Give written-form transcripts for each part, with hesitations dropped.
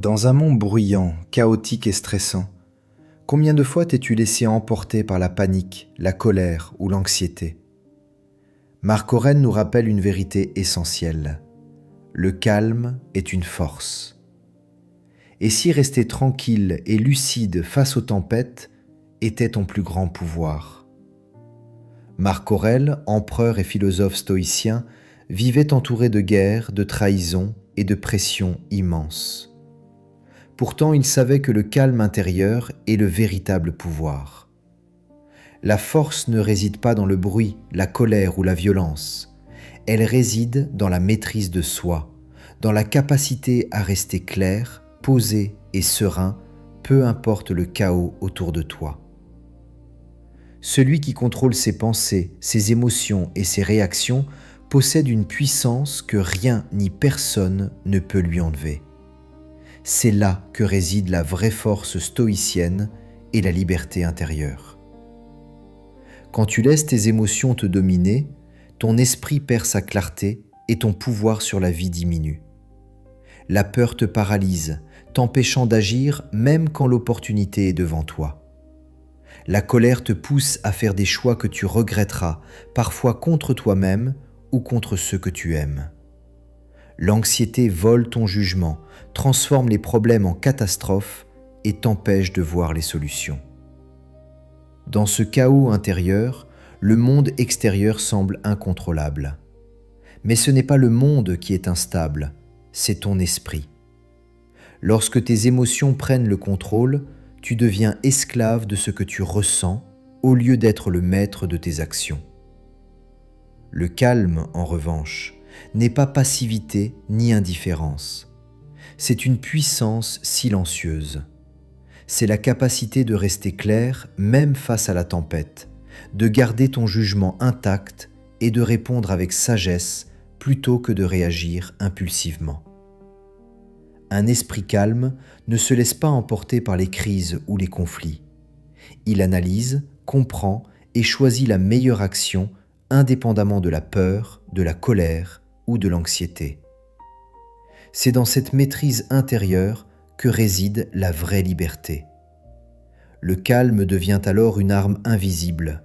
Dans un monde bruyant, chaotique et stressant, combien de fois t'es-tu laissé emporter par la panique, la colère ou l'anxiété? Marc Aurèle nous rappelle une vérité essentielle. Le calme est une force. Et si rester tranquille et lucide face aux tempêtes était ton plus grand pouvoir? Marc Aurèle, empereur et philosophe stoïcien, vivait entouré de guerres, de trahisons et de pressions immenses. Pourtant, il savait que le calme intérieur est le véritable pouvoir. La force ne réside pas dans le bruit, la colère ou la violence. Elle réside dans la maîtrise de soi, dans la capacité à rester clair, posé et serein, peu importe le chaos autour de toi. Celui qui contrôle ses pensées, ses émotions et ses réactions possède une puissance que rien ni personne ne peut lui enlever. C'est là que réside la vraie force stoïcienne et la liberté intérieure. Quand tu laisses tes émotions te dominer, ton esprit perd sa clarté et ton pouvoir sur la vie diminue. La peur te paralyse, t'empêchant d'agir même quand l'opportunité est devant toi. La colère te pousse à faire des choix que tu regretteras, parfois contre toi-même ou contre ceux que tu aimes. L'anxiété vole ton jugement, transforme les problèmes en catastrophes et t'empêche de voir les solutions. Dans ce chaos intérieur, le monde extérieur semble incontrôlable. Mais ce n'est pas le monde qui est instable, c'est ton esprit. Lorsque tes émotions prennent le contrôle, tu deviens esclave de ce que tu ressens au lieu d'être le maître de tes actions. Le calme, en revanche, n'est pas passivité ni indifférence. C'est une puissance silencieuse. C'est la capacité de rester clair même face à la tempête, de garder ton jugement intact et de répondre avec sagesse plutôt que de réagir impulsivement. Un esprit calme ne se laisse pas emporter par les crises ou les conflits. Il analyse, comprend et choisit la meilleure action indépendamment de la peur, de la colère ou de l'anxiété. C'est dans cette maîtrise intérieure que réside la vraie liberté. Le calme devient alors une arme invisible.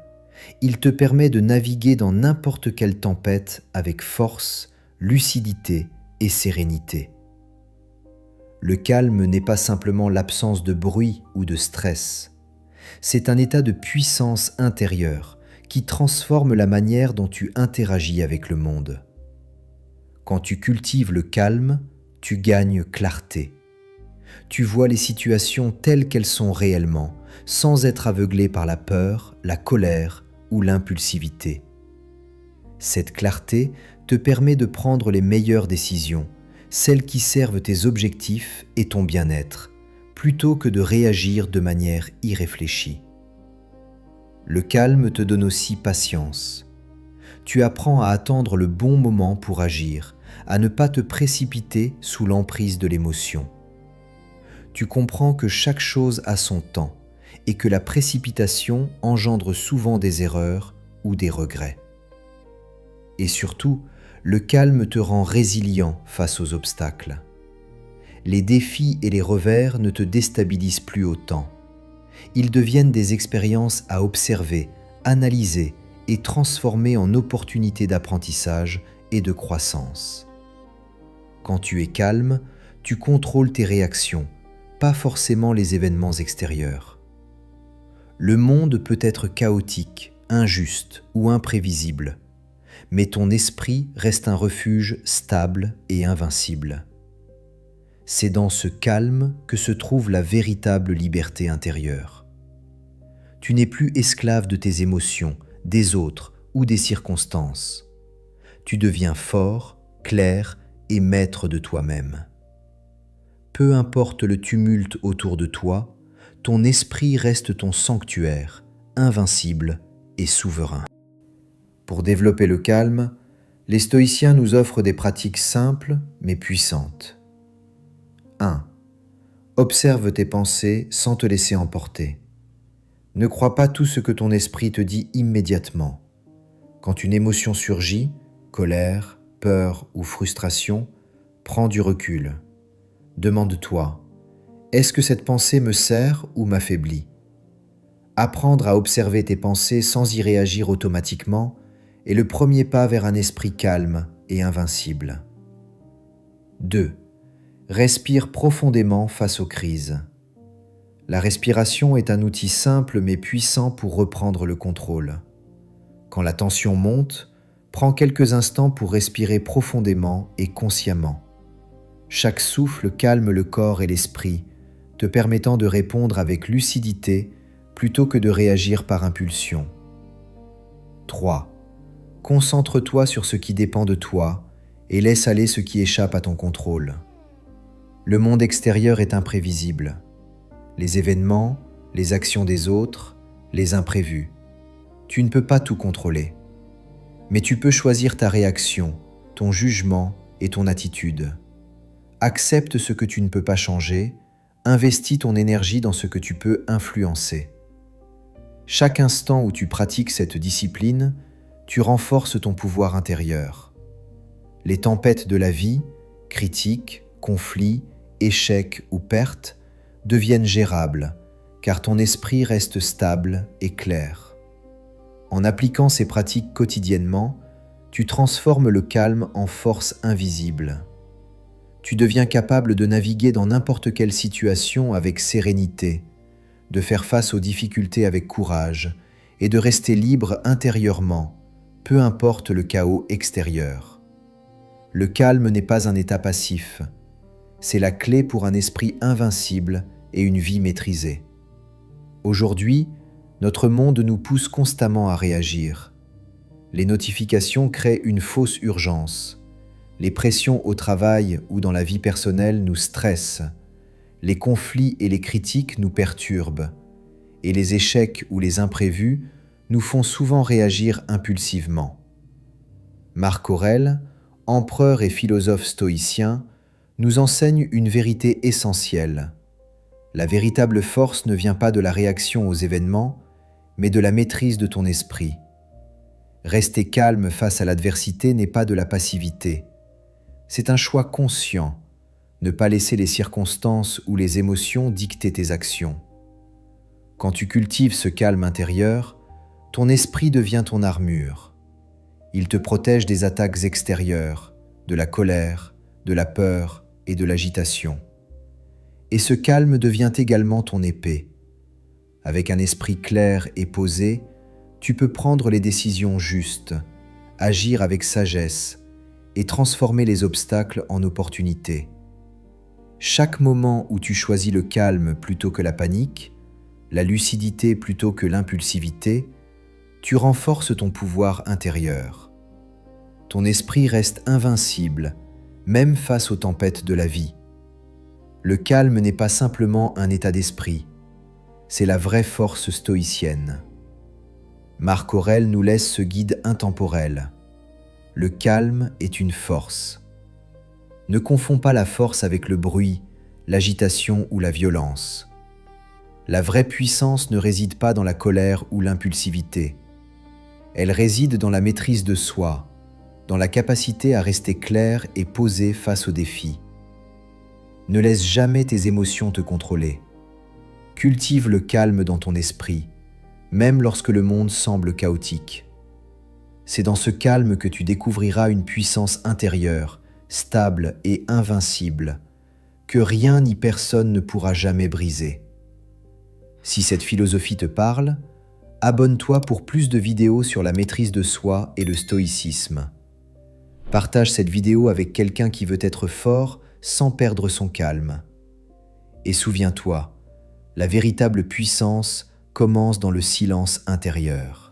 Il te permet de naviguer dans n'importe quelle tempête avec force, lucidité et sérénité. Le calme n'est pas simplement l'absence de bruit ou de stress. C'est un état de puissance intérieure qui transforme la manière dont tu interagis avec le monde. Quand tu cultives le calme, tu gagnes clarté. Tu vois les situations telles qu'elles sont réellement, sans être aveuglé par la peur, la colère ou l'impulsivité. Cette clarté te permet de prendre les meilleures décisions, celles qui servent tes objectifs et ton bien-être, plutôt que de réagir de manière irréfléchie. Le calme te donne aussi patience. Tu apprends à attendre le bon moment pour agir, à ne pas te précipiter sous l'emprise de l'émotion. Tu comprends que chaque chose a son temps et que la précipitation engendre souvent des erreurs ou des regrets. Et surtout, le calme te rend résilient face aux obstacles. Les défis et les revers ne te déstabilisent plus autant. Ils deviennent des expériences à observer, analyser et transformer en opportunités d'apprentissage et de croissance. Quand tu es calme, tu contrôles tes réactions, pas forcément les événements extérieurs. Le monde peut être chaotique, injuste ou imprévisible, mais ton esprit reste un refuge stable et invincible. C'est dans ce calme que se trouve la véritable liberté intérieure. Tu n'es plus esclave de tes émotions, des autres ou des circonstances. Tu deviens fort, clair et maître de toi-même. Peu importe le tumulte autour de toi, ton esprit reste ton sanctuaire, invincible et souverain. Pour développer le calme, les stoïciens nous offrent des pratiques simples mais puissantes. 1. Observe tes pensées sans te laisser emporter. Ne crois pas tout ce que ton esprit te dit immédiatement. Quand une émotion surgit, colère, peur ou frustration, prends du recul. Demande-toi, Est-ce que cette pensée me sert ou m'affaiblit? Apprendre à observer tes pensées sans y réagir automatiquement est le premier pas vers un esprit calme et invincible. 2. Respire profondément face aux crises. La respiration est un outil simple mais puissant pour reprendre le contrôle. Quand la tension monte, prends quelques instants pour respirer profondément et consciemment. Chaque souffle calme le corps et l'esprit, te permettant de répondre avec lucidité plutôt que de réagir par impulsion. 3. Concentre-toi sur ce qui dépend de toi et laisse aller ce qui échappe à ton contrôle. Le monde extérieur est imprévisible. Les événements, les actions des autres, les imprévus. Tu ne peux pas tout contrôler. Mais tu peux choisir ta réaction, ton jugement et ton attitude. Accepte ce que tu ne peux pas changer, investis ton énergie dans ce que tu peux influencer. Chaque instant où tu pratiques cette discipline, tu renforces ton pouvoir intérieur. Les tempêtes de la vie, critiques, conflits, échecs ou pertes, deviennent gérables, car ton esprit reste stable et clair. En appliquant ces pratiques quotidiennement, tu transformes le calme en force invisible. Tu deviens capable de naviguer dans n'importe quelle situation avec sérénité, de faire face aux difficultés avec courage et de rester libre intérieurement, peu importe le chaos extérieur. Le calme n'est pas un état passif, c'est la clé pour un esprit invincible et une vie maîtrisée. Aujourd'hui, notre monde nous pousse constamment à réagir. Les notifications créent une fausse urgence. Les pressions au travail ou dans la vie personnelle nous stressent. Les conflits et les critiques nous perturbent. Et les échecs ou les imprévus nous font souvent réagir impulsivement. Marc Aurèle, empereur et philosophe stoïcien, nous enseigne une vérité essentielle. La véritable force ne vient pas de la réaction aux événements, mais de la maîtrise de ton esprit. Rester calme face à l'adversité n'est pas de la passivité. C'est un choix conscient, ne pas laisser les circonstances ou les émotions dicter tes actions. Quand tu cultives ce calme intérieur, ton esprit devient ton armure. Il te protège des attaques extérieures, de la colère, de la peur et de l'agitation. Et ce calme devient également ton épée. Avec un esprit clair et posé, tu peux prendre les décisions justes, agir avec sagesse et transformer les obstacles en opportunités. Chaque moment où tu choisis le calme plutôt que la panique, la lucidité plutôt que l'impulsivité, tu renforces ton pouvoir intérieur. Ton esprit reste invincible, même face aux tempêtes de la vie. Le calme n'est pas simplement un état d'esprit, c'est la vraie force stoïcienne. Marc Aurèle nous laisse ce guide intemporel. Le calme est une force. Ne confonds pas la force avec le bruit, l'agitation ou la violence. La vraie puissance ne réside pas dans la colère ou l'impulsivité. Elle réside dans la maîtrise de soi, dans la capacité à rester clair et posé face aux défis. Ne laisse jamais tes émotions te contrôler. Cultive le calme dans ton esprit, même lorsque le monde semble chaotique. C'est dans ce calme que tu découvriras une puissance intérieure, stable et invincible, que rien ni personne ne pourra jamais briser. Si cette philosophie te parle, abonne-toi pour plus de vidéos sur la maîtrise de soi et le stoïcisme. Partage cette vidéo avec quelqu'un qui veut être fort sans perdre son calme. Et souviens-toi, la véritable puissance commence dans le silence intérieur.